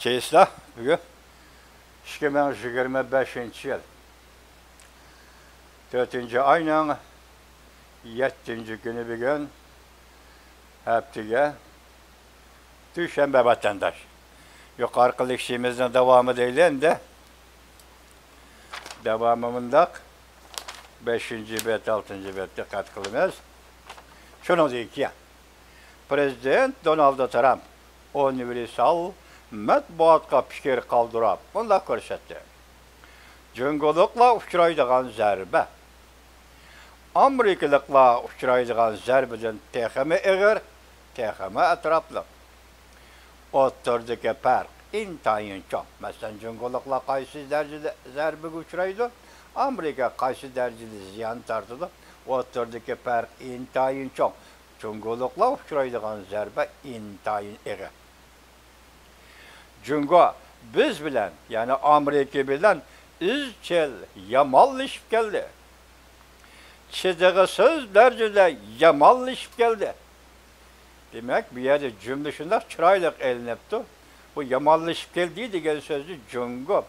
Keysler, bugün 2025 yıl 4. ayının 7. günü bugün haftaga Düşenbe vatandaş. Yukarı işimizin devamı değil de devamımındak 5. bet 6. bet dikkat kılınız. Şunu diyor ki Prezident Donald Trump universal matbuatga fikir kaldırıp bunda ko'rsatdi. Jungoliklar uchraydigan zarba Amerikaliklar uchraydigan zarbadan texmi ig'ir, texmi atrofli. O'rtadagi farq intayin cho'q. Masalan, jungoliklar qaysi darajada zarbaga uchraydi, Amerika qaysi darajada ziyon tortadi. O'rtadagi farq intayin cho'q. Jungoliklar uchraydigan zarba intayin ig'ir. Jungo biz bilan, ya'ni Amerika bilan izchil yomonlashib keldi. Chizig'isiz darajada yomonlashib keldi. Demak, bu yerda jumla shunday chiroyli elinibdi. Bu yomonlashib keldi degan so'zni Jungo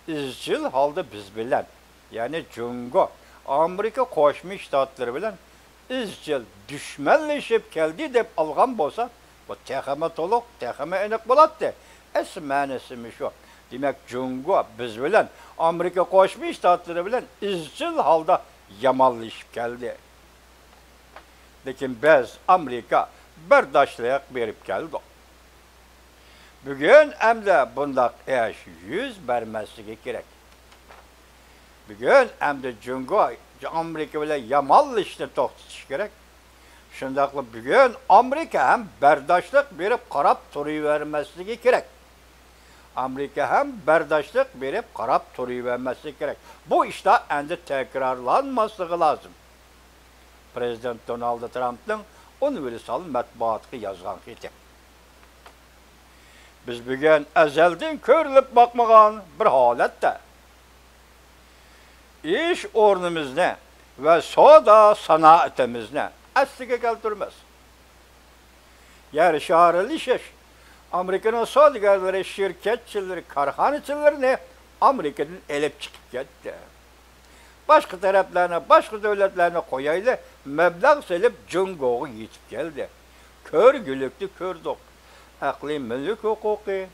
izchil holda biz bilan, ya'ni Jungo Amerika Qo'shma Shtatlari bilan izchil dushmanlashib keldi deb olgan bo'lsa, bu texmi to'liq, texmi aniq bo'ladi. Asl ma'nosi shu. Demak, Jungo biz bilan Amerika Qo'shma Shtatlari bilan izchil holda yomonlashib keldi. Lekin biz Amerika bardoshlik berib keldi. Bugun hamda bundaq ish yuz bermasligi kerak. Bugun hamda Jungo Amerika bilan yomonlashni to'xtatish kerak. Shundaqla bugun Amerika ham bardoshlik berib qarab turavermasligi kerak. Amerika ham bardoshlik berib qarab turavermasligi kerak. Bu ishda endi takrorlanmasligi lozim. Prezident Donald Trumpning universal matbuotga yozgan xati. Biz bugun azaldan ko'rilib boqmagan bir holatda ish o'rnimizni va savdo sanoatimizni asliga keltiramiz. Yer shaharlashish Amerikaning savdogarlari, shirkatchilari, korxonachilarini Amerikadan elib chiqib ketdi. Başka taraflarına, başka devletlerine koyaylı meblağ selip Jungo'ya yetip geldi. Kör gülüktü kördük. Akli millik hukuki,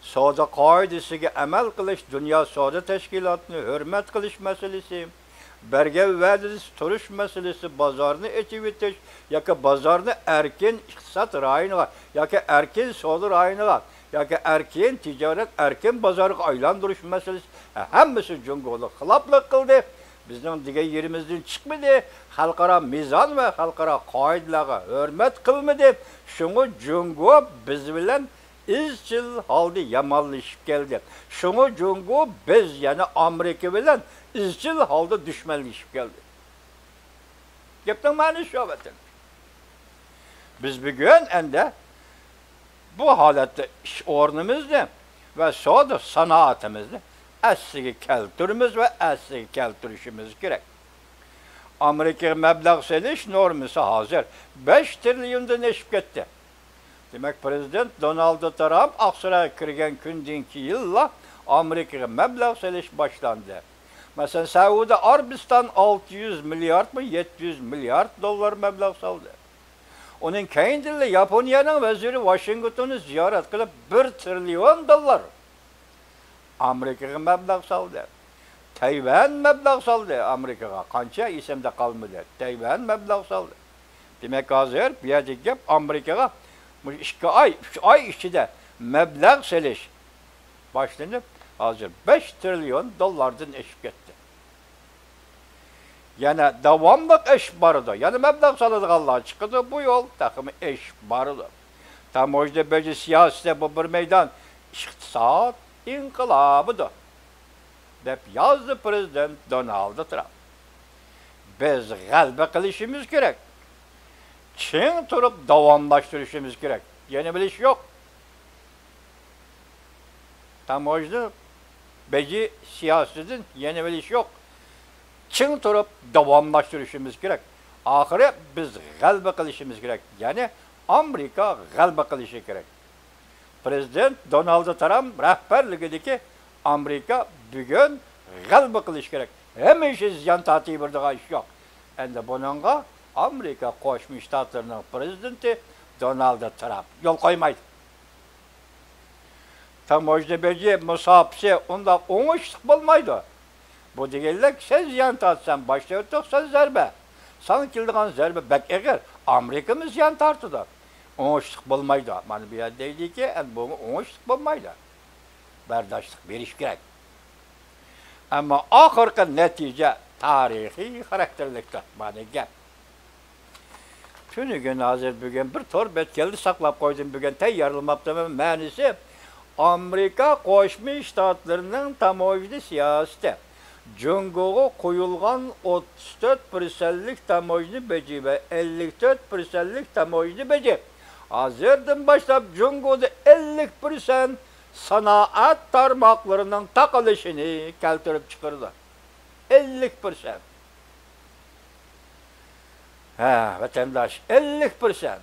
savdo qoidasiga amal qilish, dünya savdo tashkilotini hurmat qilish masalasi, bergan va'dasiz turish masalasi, bozorni ochib etish yoki bozorni erkin iqtisod rayoniga yoki erkin savdo rayoniga yoki erkin tijorat, erkin bozorga aylantirish masalasi hammasi Jungo'ga xiloflik qildi. Bizning degan yerimizdan chiqmadi, xalqaro mezon va xalqaro qoidalarga hurmat qilmadi. Shunga Jungo biz bilan izchil holda yomonlashib keldi. Shunga Jungo biz, ya'ni Amerika bilan izchil holda dushmanlashib keldi. Gapning ma'nosi shu ekan. Biz bugun endi bu holatda ish o'rnimizni va savdo sanoatimizni asliga keltirimiz ve asliga keltirishimiz kerak. Amerika mablag' selish normasi hozir 5 trillyondan oshib ketdi. Demak, Prezident Donald Trump Oqsaroyga kirgan kundan keyin Amerikaga mablag' selish boshlandi. Masalan, Saudiya Arabiston 600 milliard mı 700 milliard dollar mablag' soldi. Onun keyinda Yaponiyaning vaziri Washingtonni ziyorat qilib 1 trillion dollar Amerikaga mablag' soldi. Tayvan mablag' soldi Amerikaga. Qancha esimda qolmadi. Tayvan mablag' soldi. Demak, hozir bu yerda gap Amerikaga 2 oy, 3 oy ichida mablag' solish boshlanib, hozir 5 trillion dollardan oshib ketdi. Yana davomli ish bor edi. Yana mablag' soladiganlar chiqdi. Bu yo'l taxmi ish bor edi. Tamojda bo'yicha siyosatda bu bir maydon iqtisod inqilobidir deb yozdi Prezident Donald Trump. Biz g'alaba qilishimiz kerak. Ching turib davomlashtirishimiz kerak. Yana bilish yo'q. Tamojda beji siyosatidan yana bilish yo'q. Ching turib davomlashtirishimiz kerak. Oxiri biz g'alaba qilishimiz kerak. Ya'ni Amerika g'alaba qilishi kerak. Prezident Donald Trump rahbarligidagi Amerika bugun g'alaba qilish kerak. Hamisha ziyon tortib ish yo'q. Endi buningga Amerika Qo'shma Shtatlarining prezidenti Donald Trump yo'l qo'ymaydi. Tamojnabeji musofisi unda o'ngishliq bo'lmaydi. Bu deganlar sen ziyon tortsan, boshda o'tsan zarba. Sana keldigan zarba bak eg'ir, Amerikamiz ziyon tortadi. O'ngishliq bo'lmaydi. Mana bu yerda deydiki, endi bu o'ngishliq bo'lmaydi. Bardoshlik berish kerak. Ammo oxirgi natija tarixiy xarakterlikdir. Mana gap. Shunigina hozir bugun bir to'r bet keldi saqlab qo'ydim. Bugun tayyorlamabdim. Ma'nisi Amerika Qo'shma Shtatlarining tamojli siyosati Jungoga qo'yilgan 34%lik tamojli beji va 54%lik tamojli beji. Hozirdan boshlab Jungoda 50% sanoat tarmoqlarining taqilishini keltirib chiqardi. 50%. Ha, vatandaş 50%.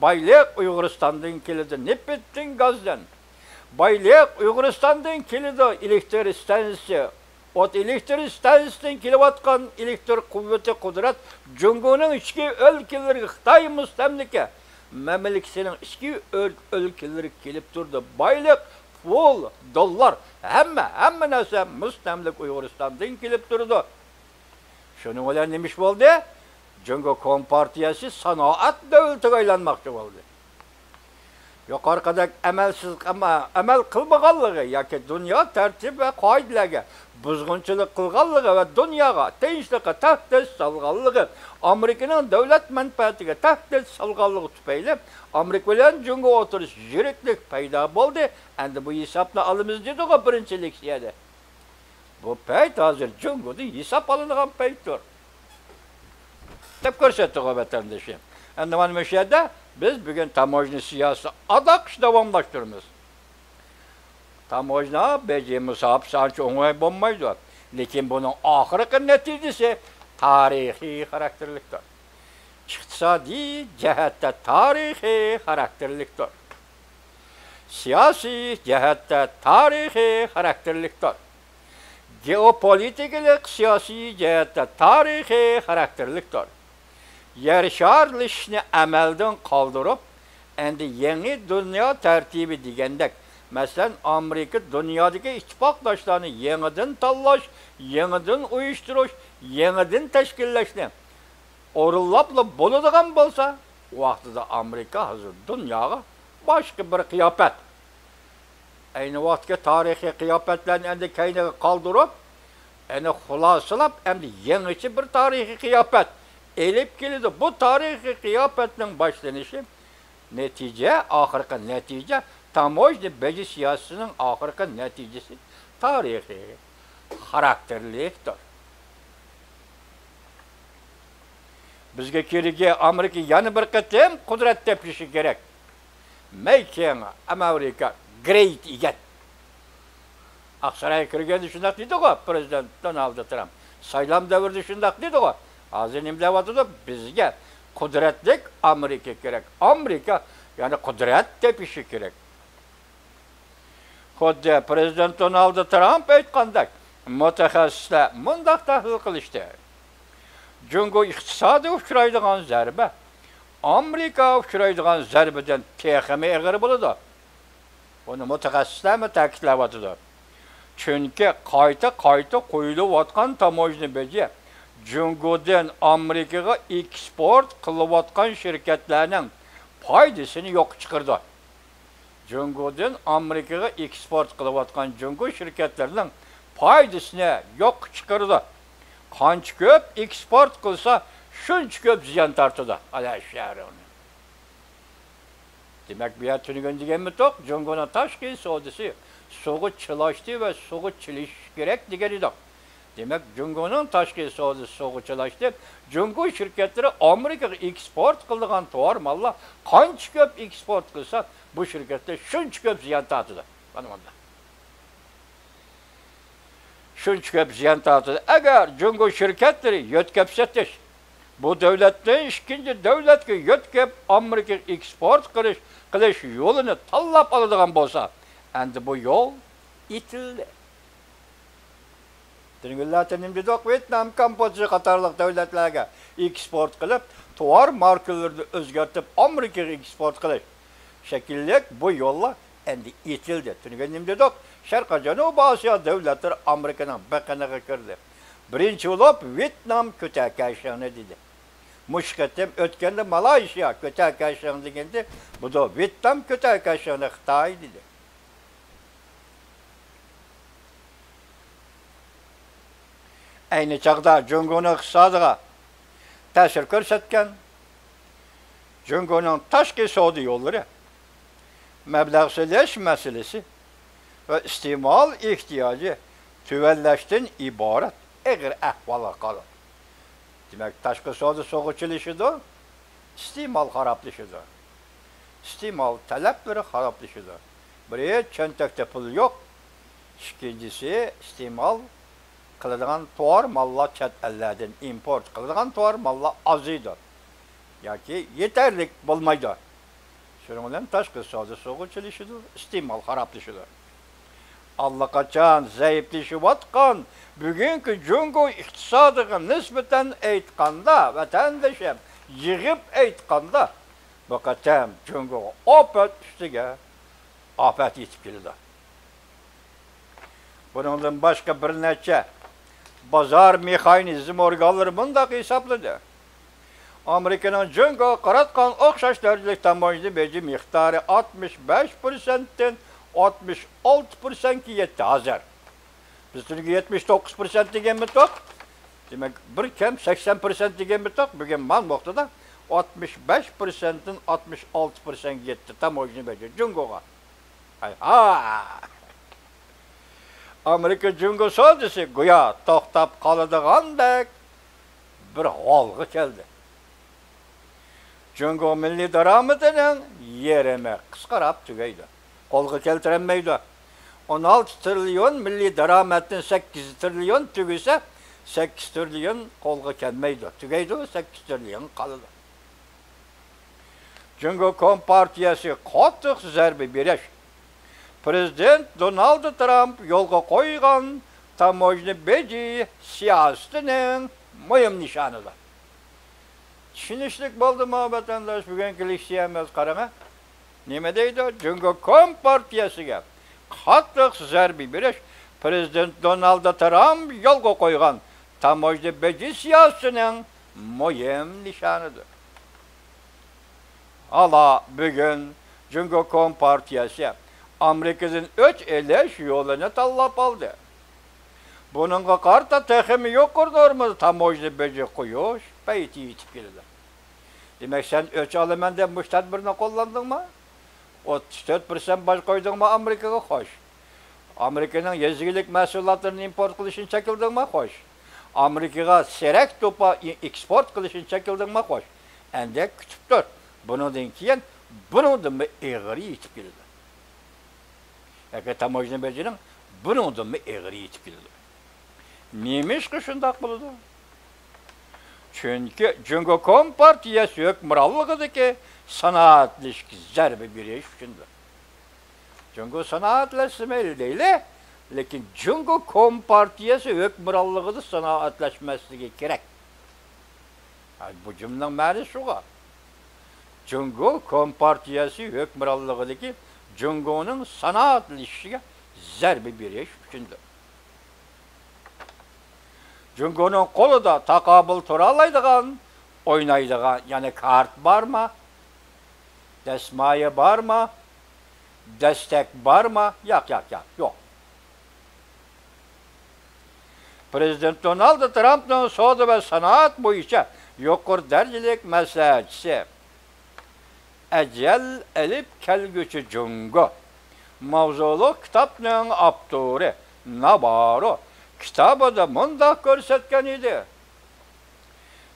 Baylik Uyg'uristondan keladi, Nepetdan gazdan. Baylik Uyg'uristondan keladi, elektr stansiyasi. Ot elektr stansiyasidan kelayotgan elektr quvvati qudrat Jungoning ichki o'lkalariga Xitoy mustamlika mamlakatining ichki o'lkalariga kelib turdi. Baylik, pul, dollar, hamma narsa mustamlik Uyg'uristondan kelib turdi. Shuning bilan nima ish bo'ldi? Jungo Kompartiyasi sanoat davlatiga aylanmoqchi bo'ldi. Yuqoridagi amal qilmaganligi yoki dunyo tartib va qoidalarga buzg'unchilik qilganligi va dunyoga tinchlikka tahdid solganligi, Amerikaning davlat manfaatiga tahdid solganligi tufayli Amerika bilan Jungo o'tirish yiriklik paydo bo'ldi. Endi bu hisobni olamiz dedi-ku birinchi leksiyada. Bu payt hozir Jungoda hisob olinadigan paytdir. Deb ko'rsatdik vatandoshim. Endi mana shu yerda biz bugun tamojna siyosati adaqsh davomlashtiramiz. Tamojna beji musobaqasi ancha o'ng'ay bo'lmaydi. Lekin buning oxirgi natijasi tarixiy xarakterlikdir. Iqtisodiy jihatda tarixiy xarakterlikdir. Siyosiy jihatda tarixiy xarakterlikdir. Geopolitik siyosiy jihatda tarixiy xarakterlikdir. Yer sharlishni amaldan qoldirib, endi yangi dunyo tartibi degandek, masalan, Amerika dunyodagi ittifoqdoshlarni yangidan tanlash, yangidan uyushtirish, yangidan tashkillashni o'rinlab bo'ladigan bo'lsa, vaqtida Amerika hozir dunyoga boshqa bir qiyofat, ayni vaqtga tarixiy qiyofatlarni endi kayniga qoldirib, endi xulosalab, endi yangicha bir tarixiy qiyofat elib keladi. Bu tarixiy qiyofatning boshlanishi oxirgi natija tamojna beji siyosatining oxirgi natijasi tarixiy xarakterlikdir. Bizga keragi Amerika yana bir qatim qudrat tepishi kerak. Making America great again. Aqsaray kirganda shundaq dedi-ku prezident Donald Trump. Saylam davrida shundaq dedi-ku. Hozir nima deyapti? Bizga qudratlik Amerika kerak. Amerika yani qudrat tepishi kerak. Xuddi prezident Donald Trump aytgandek, mutaxassislar mundaq tahlil qilishdi. Jungo iqtisodi uchraydigan zarba Amerika uchraydigan zarbadan texmi eg'ir bo'ladi. Buni mutaxassislar ta'kidlayapti. Chunki qayta qo'yilayotgan tamojna beji Jungodan Amerikaga eksport qilayotgan shirkatlarning foydasini yo'q chiqardi. Jungodan Amerikaga eksport qilayotgan Jungo shirkatlarining foydasini yo'q chiqardi. Qancha ko'p eksport qilsa, shuncha ko'p ziyon tortadi. Ana sharoni. Demak, bu yer tunugan deganmi to'q, Jungoning tashqi savdosi suvga chilashdi va suvga chilish kerak degan edi. Demak, Jungoning tashqi savdosi suvga chilashdi. Jungo shirkatlari Amerikaga eksport qilgan tovar mallar qancha ko'p eksport qilsa, bu shirkatlar shuncha ko'p ziyon tortadi. Mana bunda. Shuncha ko'p ziyon tortadi. Agar Jungo shirkatlari yo'tkab satish, Bu devletten ikinci devletke yetkep Amerika eksport qilish yo'lini tanlab oladigan bo'lsa, endi bu yo'l itildi. Dingillatim dedik Vietnam, Kamboja qatorliq davlatlarga eksport qilib, tovar markalarni o'zgartib Amerikaga eksport qilish shekillik bu yo'llar endi itildi. Dingillatim dedik Sharq Janubiy Osiyo davlatlari Amerikaning biqiniga kirdi. Birinchi bo'lib Vietnam ko'takashini dedi. Mushkatim o'tganda Malayziya ko'takashini deganda, bu da Vietnam ko'takashini Xitoy dedi. Ayni chaqda Jungoning iqtisodiga ta'sir ko'rsatgan Jungoning tashqi savdo yo'llari, mablag' sarflash masalasi va iste'mol ehtiyoji tuvanlashdan iborat ig'ir ahvolga qoldi. Demak, tashqi savdo so'g'uchilishidir, iste'mol xaroblashidir. İste'mol talablari xaroblashidir. Biri cho'ntakda pul yo'q, ikkinchisi iste'mol qiladigan tovar mallar chet ellardan import qiladigan tovar mallar oziydi yoki yetarlik bo'lmaydi. Shuning bilan tashqi savdo so'g'uchilishidir, iste'mol xaroblashidir. Allaqachon zaiflashayotgan bugungi Jungo iqtisodiga nisbatan aytganda, vatandoshim yig'ib aytganda, bu qatam Jungo ofat ustiga ofat yetib keldi. Bundan boshqa bir necha bozor mexanizm organlari bundaq hisobladi. Amerikaning Jungo qaratgan o'xshash darajalik tamoyilni beji miqdori 65%dan 66%ga yetdi hozir. Bizga 79% degan mitoq. Demak, bir kam 80% degan mitoq bugun man vaqtida 65%dan 66%ga yetdi tamoyilni beji Jungoga. Amerika Jungo savdosi go'yo to'xtab qoladigandek bir holga keldi. Jungo milliy daromadining yarmi qisqarib tugaydi. Qo'lga keltirilmaydi. 16 trilyon milliy daromaddan 8 trilyon tugisa, 8 trilyon qo'lga kelmaydi. Tugaydi, 8 trilyon qoladi. Jungo Kompartiyasi qattiq zarba berish Prezident Donald Trump yo'lga qo'ygan tamoyilni beji siyosatining muhim nishonidir. Tushunishlik bo'ldimi vatandosh, bugungi leksiyamiz qarang. Nima deydi? Jungo Kompartiyasiga qattiq zarba berish Prezident Donald Trump yo'lga qo'ygan tamoyilni beji siyosatining muhim nishonidir. Hala bugun Jungo Kompartiyasi Amerika'nın öç eleş yolunu tanlap aldı. Bununla qarta teximi yok ordurmuz tamoyilni beji qo'yish payti yetib keldi. Demek sen öç alamanda bu tadbirini qo'llanding mi? 34% baş qo'yding mi Amerikaga? Xo'sh. Amerikaning yezigilik mahsulotlarini import qilishini chekilding mi? Xo'sh. Amerikaga serak to'pa eksport qilishini chekilding mi? Xo'sh. Endi kutib tur. Bundan keyin bundan ig'ir yetib keldi. Tamoyilni bejinin bunundan mı eğri yetib keldi. Neymiş ki şundaq bo'ladi? Çünkü Jungo Kompartiyasi hukmronligidagi sanoatlik zarba berish uchundir. Jungo sanoatlashmaydi deyli, lekin Jungo Kompartiyasi hukmronligida sanoatlashmasligi kerak. Bu jumlaning ma'nosi shuga. Jungo Kompartiyasi hukmronligidagi Jungo'nun sanatlaşışına zarba berish uchundir. Jungo'nun qo'lida taqobil tura oladigan, o'ynaydigan, ya'ni kart bormi? Dasmoya bormi? Dastak bormi? Yo'q. Prezident Donald Trump'ning savdo va sanoat bo'yicha yuqori darajalik maslahatchisi Ajal elib kelguchi Jungo mavzuli kitobning avtori Navarro kitobida mundaq ko'rsatgan edi.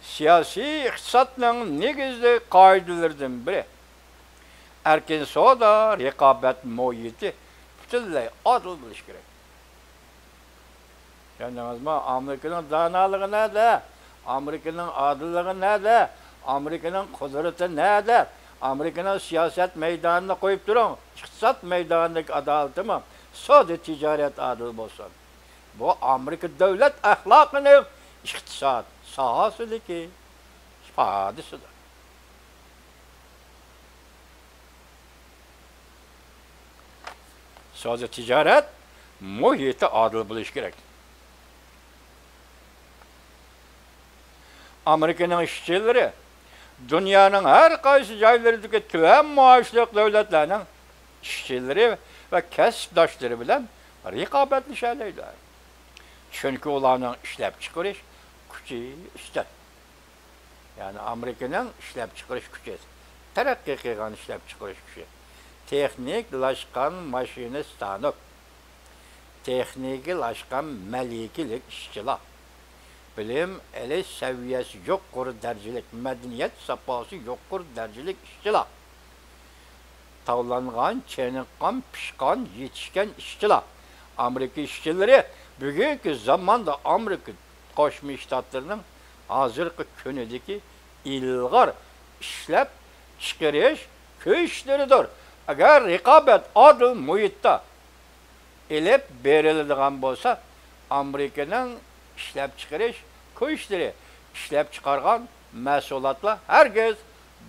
Siyosiy iqtisodning negizli qoidalaridan biri erkin savdo raqobat muhiti butunlay odil bo'lishi kerak. Ya'ni Amerikaning donoligi nada? Amerika'nın adilliği nerede? Amerika'nın kudreti nerede? Amerika'nın siyaset meydanına koyup durun. İktisat meydanındaki adalet mi? Sadece ticaret adil olsun. Bu Amerika devlet ahlakının iktisat sahasındaki ifadesidir. Sadece ticaret muhiti adil buluş gerek. Amerika'nın işçileri dünyanın her kaysı yerlerindeki tüm maaşlık devletlerinin işçileri ve kesipdaşları bilen rekabetli şeylerdir. Çünkü onların işlep çıkarış gücü üstün. Yani Amerika'nın işlep çıkarış gücü. Terakki kılgan işlep çıkarış gücü. Texniklaşkan maşinistanlık, texniklaşkan melikilik işçiler, bilim eli seviyesi yokkur dercilik, medeniyet sapası yokkur dercilik işçiler, tavlangan, çenikkan, pişkan, yetişken işçiler. Amerika işçileri bugünkü zamanda Amerika Koşmuş Ştatlarının hazırki könüdeki ilgar işlep çıkarış güçleridir. Eğer rekabet adil muhitte elip verildiğin bolsa, Amerika'nın işlep çıkarış güçleri, işlep çıkargan mesulatla herkes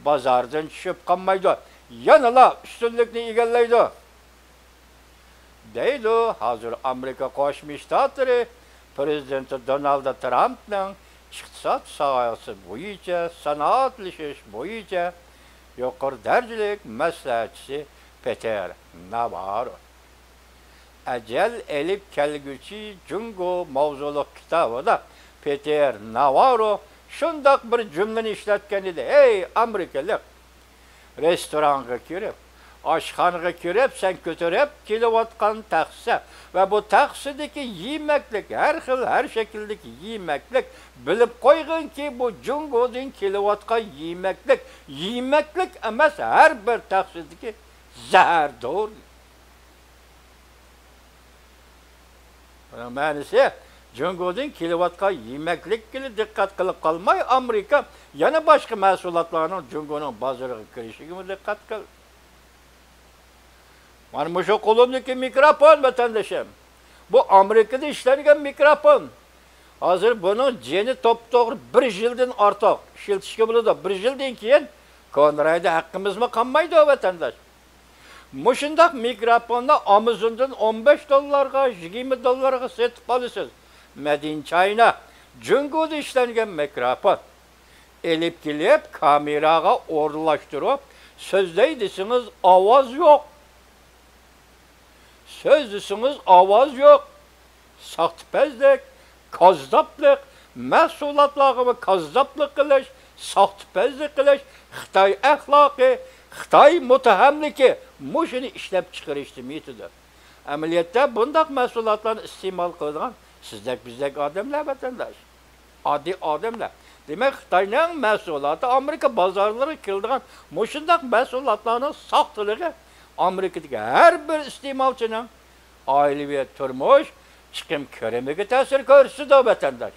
bazardan çıkıp kalmaydı. Yanıla üstünlükünü egelleydi. Deydi, hazır Amerika Koşmuş Ştatları Prezidenti Donald Trump'ın iktisat sahası boyunca, sanatlaşış boyunca yukarı dercilik məsləhətçisi Peter Navarro. Ecel elip kelgüçü Cungo mavzuluk kitabı da Peter Navarro şundak bir cümleni işletken idi. Ey Amerikalı, restoranga girip, aşxanaga girip, sen götürüp kilovatkan taksi ve bu taksideki yemeklik, her şekildeki yemeklik bilip koygun ki bu Cungo'dan kilovatkan yemeklik emas her bir taksideki zəhərdir. Bunun mənisi Cungo'dan kilovatkan yemeklik gibi dikkat kılıp kalmay, Amerika yana başka məhsulatlarının Cungo'nun bazarına girişi gibi dikkat kılır. Var şu kolumdaki mikrofon vatandaşım. Bu Amerika'da işlengen mikrofon. Hazır bunun ceni top-toğru bir yıldan artıq işletişke buludu. Bir yıldan keyin Konray'da hakkımız mı kalmaydı o vatandaş? Muşundak mikrofonda Amazon'dan $15, $20 setip alırsınız. Medin China, Cungo'da işlengen mikrofon. Elip gelip kameraga orlaştırıp sözdeydisiniz avaz yok. Sözlüsünüz avaz yok. Sahtipezlik, kazdaplık, məhsulatlarını kazdaplık kılış, sahtipezlik kılış, Xitay ahlakı, Xitay mutahemliki, muşunu işlep çıkarıştı mitidir. Əməliyyətdə bundak məhsulatlarını istimal kılan sizdek bizdek adamlar vatandaş. Adi adamlar. Demek Xitay'nın məhsulatı Amerika bazarları kıldığın muşundak məhsulatlarının sahtılığı Amerika'daki her bir istimalçının ailevi turmuş, çıkım köremege tesir görürsü de vatandaş.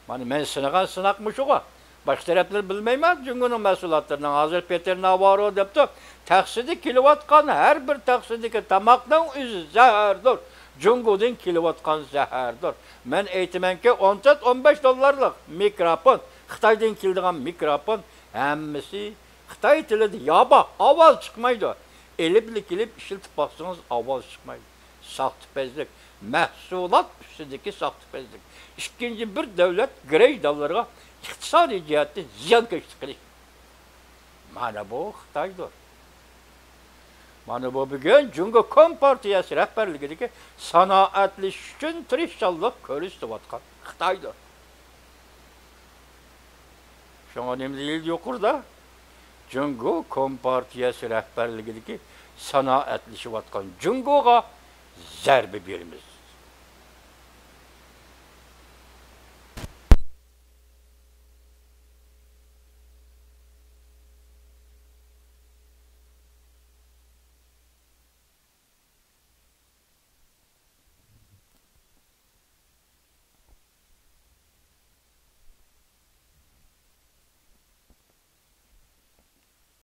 Yani ben sınakmış o. Baş tarafları bilmeymez, Cungo'nun mesulatlarından hazır Peter Navarro deyip taksidi kilovatkan her bir taksidiki tamaktan üzü zəhərdir. Cungo'dan kilovatkan zəhərdir. Ben eğitimen ki $10-15 mikrofon, Xitay'dan kildiğen mikrofon, hemmisi Xitay tilidi yaba, avaz çıkmaydı. Elip işiltip baksanız avaz çıkmaydı. Sahtipezlik, məhsulat üstündeki sahtipezlik. İkinci bir devlet grey dallarına iktisadi cihette ziyan köştükleri. Mana bu Xitay'dır. Mana bu bugün Cungo Kompartiyası rəhbərliğindeki sanaatli üçün tirişçallık körüstü vatkan Xitay'dır. Şuna önemli değil yokur da Cungo Kompartiyası rəhbərliğindeki sanaatli vatkan Cungo'ga zərbi birimiz.